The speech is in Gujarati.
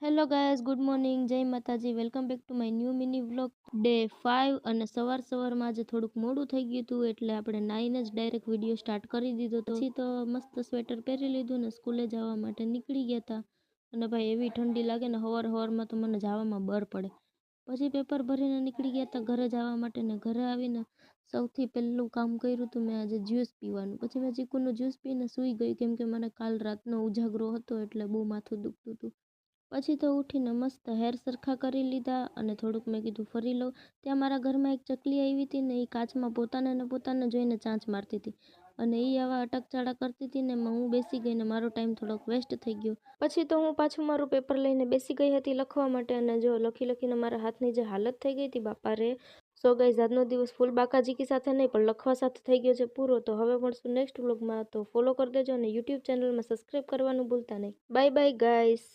હેલો ગાઈઝ, ગુડ મોર્નિંગ, જય માતાજી. Welcome back to my new mini vlog day 5. અને સવારમાં આજે થોડુંક મોડું થઈ ગયું હતું એટલે આપણે નાઈને જ ડાયરેક્ટ વિડીયો સ્ટાર્ટ કરી દીધો. પછી તો મસ્ત સ્વેટર પહેરી લીધું ને સ્કૂલે જવા માટે નીકળી ગયા હતા. અને ભાઈ એવી ઠંડી લાગે ને સવારમાં તો મને જવામાં બર પડે. પછી પેપર ભરીને નીકળી ગયા હતા ઘરે જવા માટે. ને ઘરે આવીને સૌથી પહેલું કામ કર્યું હતું મેં આજે જ્યુસ પીવાનું. પછી મેં ચીકુનું જ્યુસ પીને સૂઈ ગઈ કેમ કે મને કાલ રાતનો ઉજાગરો હતો એટલે બહુ માથું દુખતું હતું. પછી તો ઉઠીને મસ્ત હેર સરખા કરી લીધા અને થોડુંક મેં કીધું ફરી લઉં. ત્યાં મારા ઘરમાં એક ચકલી આવી હતી ને એ કાચમાં પોતાને જોઈને ચાંચ મારતી હતી અને એ આવા અટકચાળા કરતી હતી ને એમાં હું બેસી ગઈ ને મારો ટાઈમ થોડોક વેસ્ટ થઈ ગયો. પછી તો હું પાછું મારું પેપર લઈને બેસી ગઈ હતી લખવા માટે અને જો લખીને મારા હાથની જે હાલત થઈ ગઈ હતી બાપા રે. સો ગાઈઝ, આજનો દિવસ ફૂલ બાકાજીકી સાથે નહીં પણ લખવા સાથે થઈ ગયો છે પૂરો. તો હવે મળશું નેક્સ્ટ વ્લોગમાં. તો ફોલો કરી દેજો અને યુટ્યુબ ચેનલમાં સબસ્ક્રાઈબ કરવાનું ભૂલતા નહીં. Bye bye guys.